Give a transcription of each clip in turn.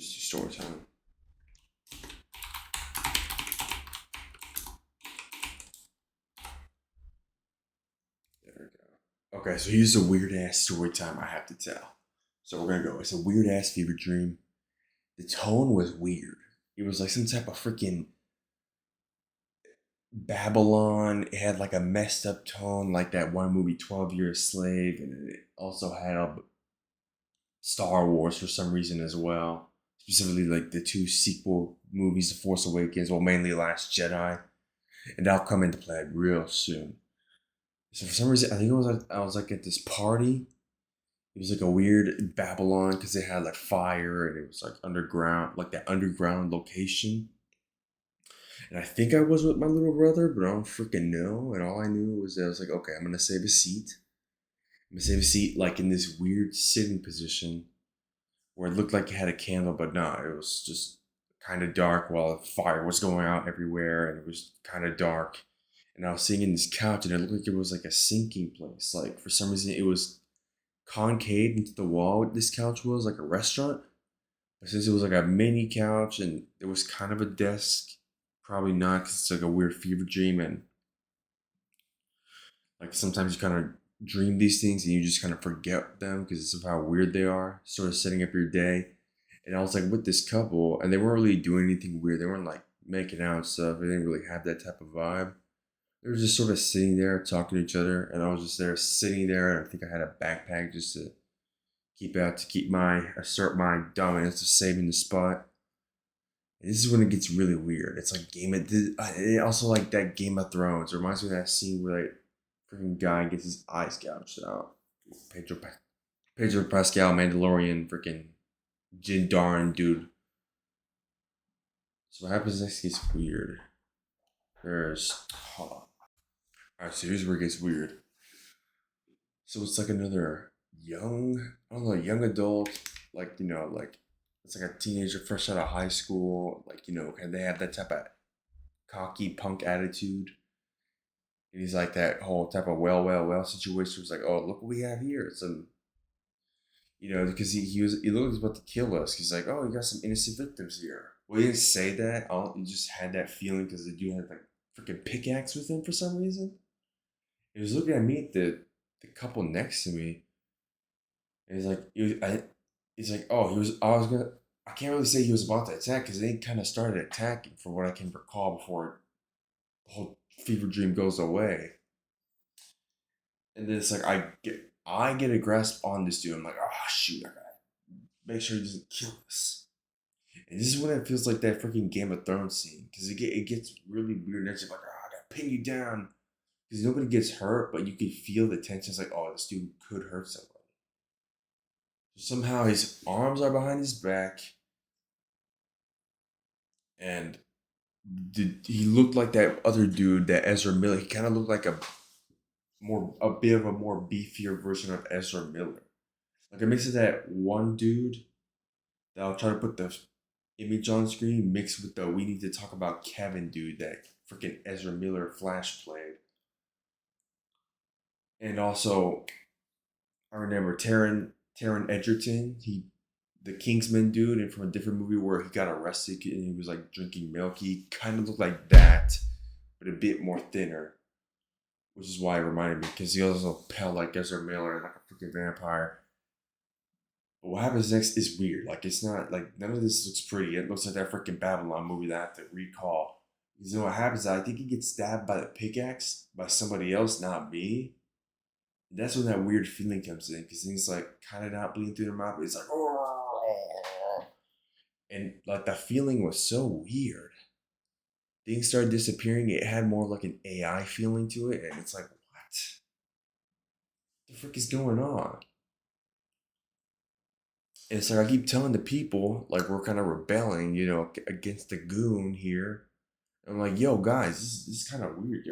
Just story time. There we go. Okay, so here's a weird ass story time I have to tell. So we're gonna go. It's a weird ass fever dream. The tone was weird. It was like some type of freaking Babylon. It had like a messed up tone, like that one movie, 12 Years a Slave, and it also had a Star Wars for some reason as well. Specifically, like the two sequel movies, The Force Awakens, well, mainly Last Jedi, and that'll come into play real soon. So for some reason, I think it was like I was like at this party. It was like a weird Babylon because it had like fire and it was like underground, like that underground location. And I think I was with my little brother, but I don't freaking know. And all I knew was that I was like, okay, I'm gonna save a seat. I'm gonna save a seat like in this weird sitting position where it looked like it had a candle, but no, it was just kind of dark while the fire was going out everywhere and it was kind of dark. And I was sitting in this couch and it looked like it was like a sinking place. Like for some reason it was concave into the wall. This couch was like a restaurant. But since it was like a mini couch and there was kind of a desk, probably not because it's like a weird fever dream and like sometimes you kind of dream these things and you just kind of forget them because of how weird they are, sort of setting up your day. And I was like with this couple, and they weren't really doing anything weird. They weren't like making out and stuff. They didn't really have that type of vibe. They were just sort of sitting there talking to each other, and I was just there sitting there. And I think I had a backpack just to keep my assert my dominance of saving the spot. And this is when it gets really weird. It's like it also like that Game of Thrones. It reminds me of that scene where like freaking guy gets his eyes gouged out. Pedro Pedro Pascal, Mandalorian, freaking Jin Darn dude. So what happens next gets weird. There's hold on. Alright, so here's where it gets weird. So it's like another young, I don't know, young adult, like like it's like a teenager fresh out of high school, like and they have that type of cocky punk attitude. And he's like that whole type of well situation. It's like, oh, look what we have here. It's some, because he looked like he was about to kill us. He's like, oh, you got some innocent victims here. Well, he didn't say that. He just had that feeling because the dude had like freaking pickaxe with him for some reason. He was looking at me at the couple next to me, and he's like, oh, he was. I was gonna. I can't really say he was about to attack because they kind of started attacking, from what I can recall, before the whole fever dream goes away. And then it's like I get a grasp on this dude. I'm like, oh shoot, I gotta make sure he doesn't kill us. And this is when it feels like that freaking Game of Thrones scene because it gets really weird. And it's just like, oh, I gotta pin you down because nobody gets hurt, but you can feel the tension. It's like, oh, this dude could hurt somebody. So somehow his arms are behind his back, and he looked like that other dude, that Ezra Miller. He kind of looked like a bit of a more beefier version of Ezra Miller. Like a mix of that one dude that I'll try to put the image on screen mixed with the we need to talk about Kevin dude that freaking Ezra Miller Flash played. And also I remember Taron Egerton, the Kingsman dude, and from a different movie where he got arrested and he was like drinking milk. He kind of looked like that, but a bit more thinner, which is why it reminded me because he also pale like Ezra Miller, like a freaking vampire. But what happens next is weird. Like it's not like none of this looks pretty. It looks like that freaking Babylon movie that I have to recall. Because what happens? I think he gets stabbed by the pickaxe by somebody else, not me. And that's when that weird feeling comes in because he's like kind of not bleeding through their mouth. But it's like, oh, and like the feeling was so weird. Things started disappearing. It had more like an AI feeling to it, and it's like, what the frick is going on? And it's like I keep telling the people, like we're kind of rebelling, against the goon here. I'm like, yo, guys, this is kind of weird.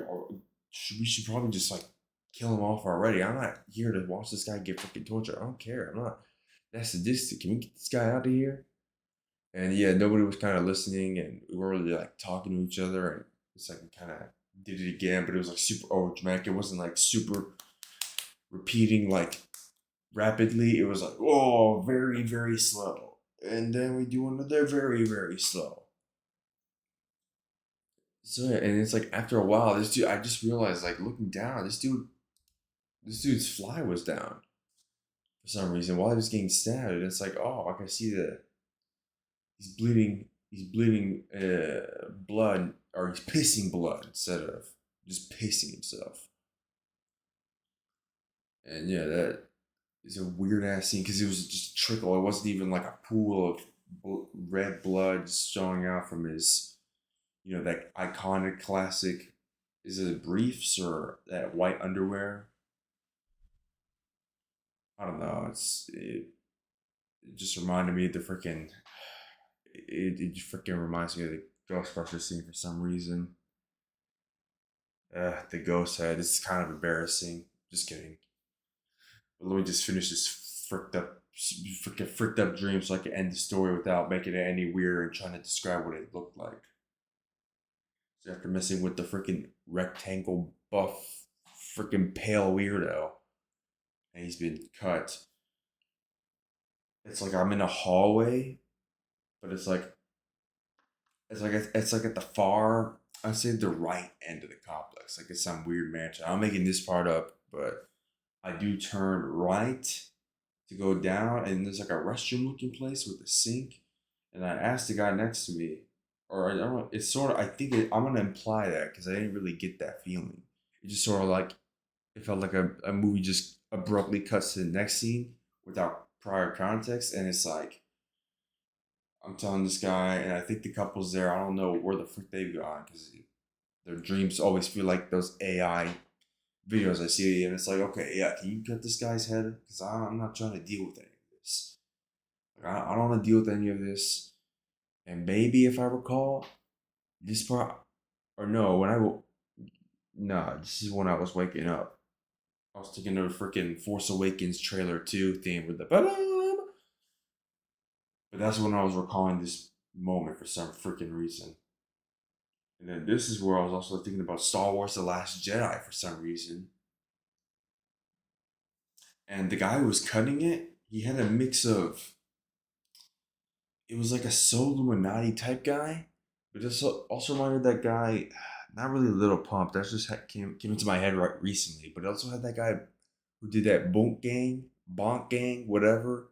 We should probably just like kill him off already. I'm not here to watch this guy get freaking tortured. I don't care. I'm not that sadistic. Can we get this guy out of here? And yeah, nobody was kind of listening, and we were really like talking to each other, and it's like we kind of did it again, but it was like super over dramatic. It wasn't like super repeating like rapidly. It was like, oh, very, very slow. and then we do another very, very slow. So yeah, and it's like after a while, this dude, I just realized, like looking down, this dude's fly was down for some reason while he was getting stabbed. And it's like, oh, I can see the he's bleeding blood, or he's pissing blood instead of just pissing himself. And yeah, that is a weird ass scene because it was just a trickle. It wasn't even like a pool of red blood showing out from his, that iconic classic. Is it briefs or that white underwear? I don't know. It just reminded me of the freaking. It freaking reminds me of the Ghostbusters scene for some reason. The ghost head. This is kind of embarrassing. Just kidding. But let me just finish this fricked up dream so I can end the story without making it any weirder and trying to describe what it looked like. So after messing with the freaking rectangle buff, freaking pale weirdo, and he's been cut. It's like I'm in a hallway, but it's like at the far, I say the right end of the complex. Like it's some weird mansion. I'm making this part up, but I do turn right to go down, and there's like a restroom looking place with a sink. And I asked the guy next to me, or I don't know, it's sort of, I'm gonna imply that because I didn't really get that feeling. It just sort of like, it felt like a movie just abruptly cuts to the next scene without prior context. And it's like, I'm telling this guy, and I think the couple's there. I don't know where the frick they've gone because their dreams always feel like those AI videos I see, and it's like, okay, yeah, can you cut this guy's head? Because I'm not trying to deal with any of this. Like, I don't want to deal with any of this. And maybe if I recall, this part, or no, no, this is when I was waking up. I was thinking of the freaking Force Awakens trailer 2 theme with the ba-dum. But that's when I was recalling this moment for some freaking reason. And then this is where I was also thinking about Star Wars The Last Jedi for some reason. And the guy who was cutting it, he had a mix of, it was like a Soul Illuminati type guy, but this also reminded that guy, not really Little Pump, that's just came into my head right recently, but it also had that guy who did that Bonk Gang, whatever.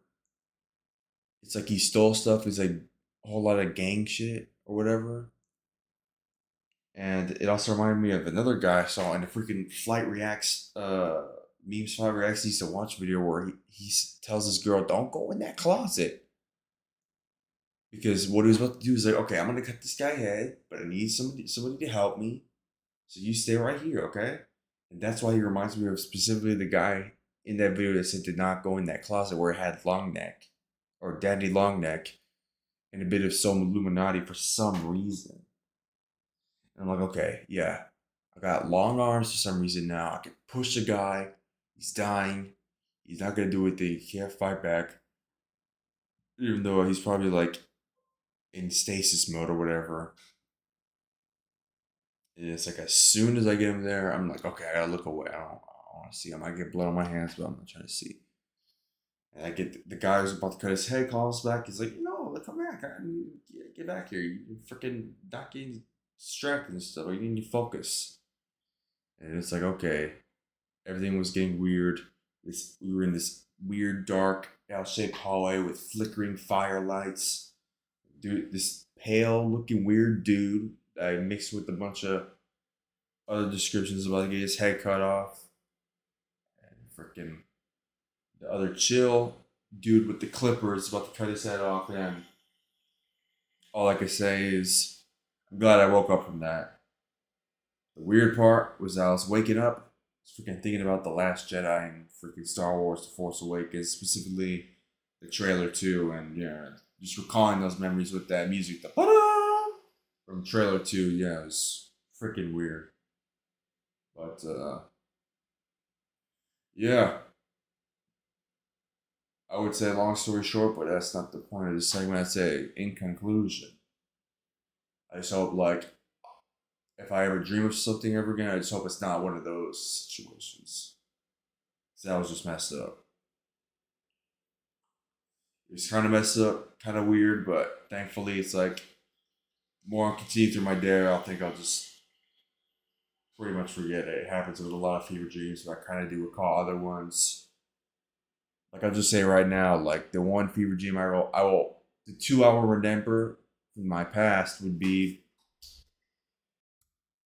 It's like he stole stuff, it's like a whole lot of gang shit or whatever. And it also reminded me of another guy I saw in the freaking Flight Reacts, Memes Flight Reacts used to watch video where he tells this girl, don't go in that closet. Because what he was about to do is like, okay, I'm gonna cut this guy head, but I need somebody to help me. So you stay right here, okay? And that's why he reminds me of specifically the guy in that video that said to not go in that closet where it had long neck or daddy long neck and a bit of some Illuminati for some reason. And I'm like, okay, yeah. I got long arms for some reason now. I can push the guy. He's dying. He's not gonna do anything. He can't fight back. Even though he's probably like in stasis mode or whatever. And it's like as soon as I get him there, I'm like, okay, I gotta look away. I don't want to see. I might get blood on my hands, but I'm not trying to see. And I get the guy who's about to cut his head calls back. He's like, no, come back. Get back here. You freaking not getting distracted and stuff. You need to focus. And it's like, okay, everything was getting weird. We were in this weird, dark, L-shaped hallway with flickering firelights. Dude, this pale-looking weird dude I mixed with a bunch of other descriptions about to get his head cut off, and freaking the other chill dude with the clippers about to cut his head off. And all I can say is, I'm glad I woke up from that. The weird part was I was waking up, freaking thinking about The Last Jedi and freaking Star Wars The Force Awakens, specifically the trailer 2, and yeah, just recalling those memories with that music, the from trailer 2, yeah, it was freaking weird. But yeah, I would say long story short, but that's not the point of this segment. I'd say in conclusion, I just hope like if I ever dream of something ever again, I just hope it's not one of those situations. 'Cause that was just messed up. It's kind of messed up, kind of weird, but thankfully it's like more I continue through my day, I think I'll just pretty much forget it. It happens with a lot of fever dreams, but I kind of do recall other ones. Like I'll just say right now, like the one fever dream the 2 hour remember from my past would be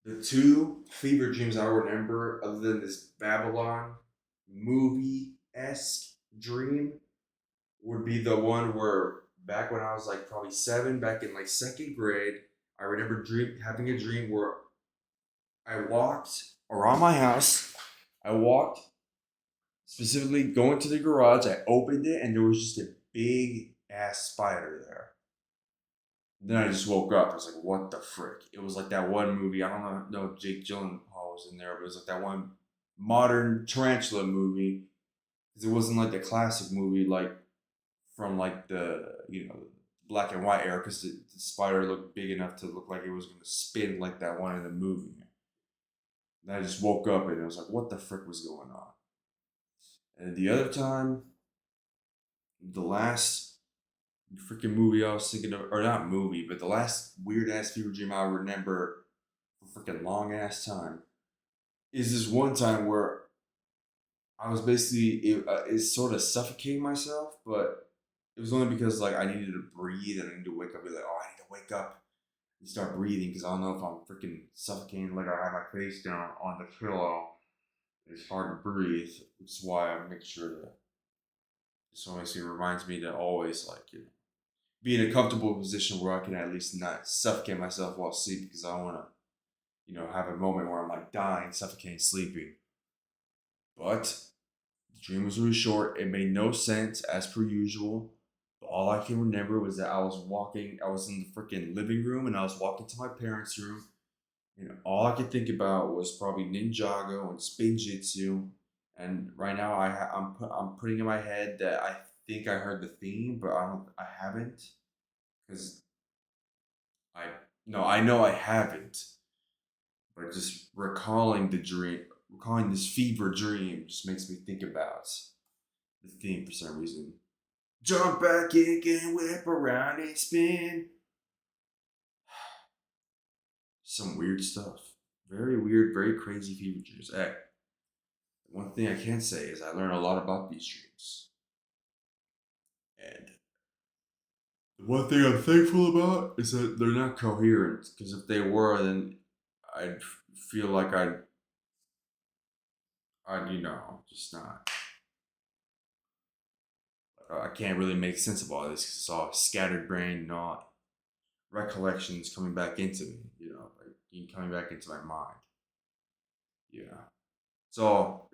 the two fever dreams I remember, other than this Babylon movie esque dream, would be the one where back when I was like probably 7, back in like second grade, I remember having a dream where I walked around my house. I walked specifically going to the garage. I opened it and there was just a big ass spider there. Then I just woke up. I was like, "What the frick?" It was like that one movie. I don't know if Jake Gyllenhaal was in there, but it was like that one modern tarantula movie. Because it wasn't like the classic movie, like from like the black and white era. Because the spider looked big enough to look like it was going to spin like that one in the movie. And I just woke up and it was like, "What the frick was going on?" And the other time, the last freaking movie I was thinking of, or not movie, but the last weird ass fever dream I remember for freaking long ass time is this one time where I was it's sort of suffocating myself, but it was only because like I needed to breathe and I needed to wake up. Be like, oh, I need to wake up and start breathing because I don't know if I'm freaking suffocating. Like I have my face down on the pillow. It's hard to breathe, which is why I make sure that this always reminds me to always be in a comfortable position where I can at least not suffocate myself while sleeping because I don't want to have a moment where I'm like dying, suffocating, sleeping. But the dream was really short. It made no sense as per usual. But all I can remember was that I was in the freaking living room and I was walking to my parents' room. And all I could think about was probably Ninjago and Spin Jitsu. And right now I'm putting in my head that I think I heard the theme, but I haven't. Because I, no, I know I haven't. But just recalling this fever dream just makes me think about the theme for some reason. Jump back, kick and whip around and spin. Some weird stuff. Very weird, very crazy fever dreams. Hey, one thing I can say is I learned a lot about these dreams. And the one thing I'm thankful about is that they're not coherent. Because if they were, then I'd feel like just not. I can't really make sense of all this because it's all scattered brain, not recollections coming back into me, like coming back into my mind. Yeah. It's all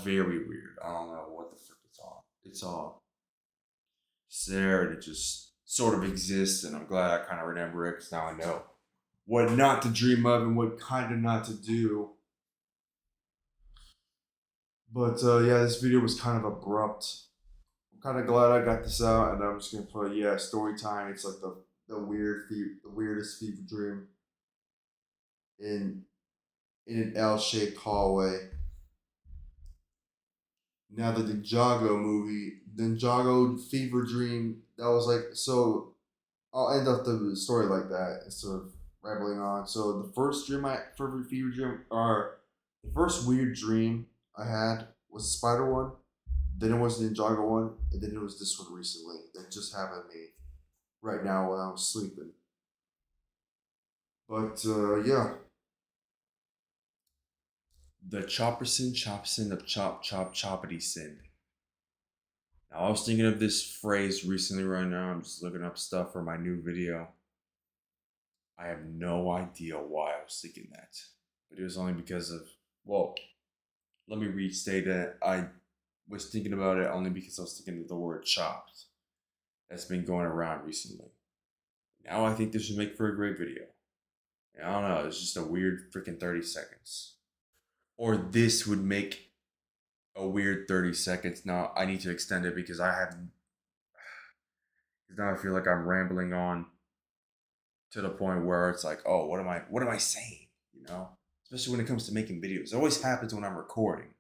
very weird. I don't know what the frick it's all. It's all there and it just sort of exists and I'm glad I kind of remember it because now I know what not to dream of and what kind of not to do. But yeah, this video was kind of abrupt. I'm kind of glad I got this out and I'm just gonna put story time. It's like the weirdest fever dream in an L-shaped hallway. Now the Ninjago movie, Ninjago Fever Dream, that was like so. I'll end up the story like that instead of rambling on. So the first fever dream, or the first weird dream I had was a spider one. Then it was the Ninjago one, and then it was this one recently that just happened to me right now while I was sleeping. But yeah, the Chopperson of Choppity Sin. Now, I was thinking of this phrase recently right now. I'm just looking up stuff for my new video. I have no idea why I was thinking that. But it was only because of, well, let me restate that. I was thinking about it only because I was thinking of the word chopped that's been going around recently. Now I think this would make for a great video. I don't know, it's just a weird freaking 30 seconds. Or this would make a weird 30 seconds. Now I need to extend it because because now I feel like I'm rambling on to the point where it's like, oh, what am I saying? Especially when it comes to making videos. It always happens when I'm recording.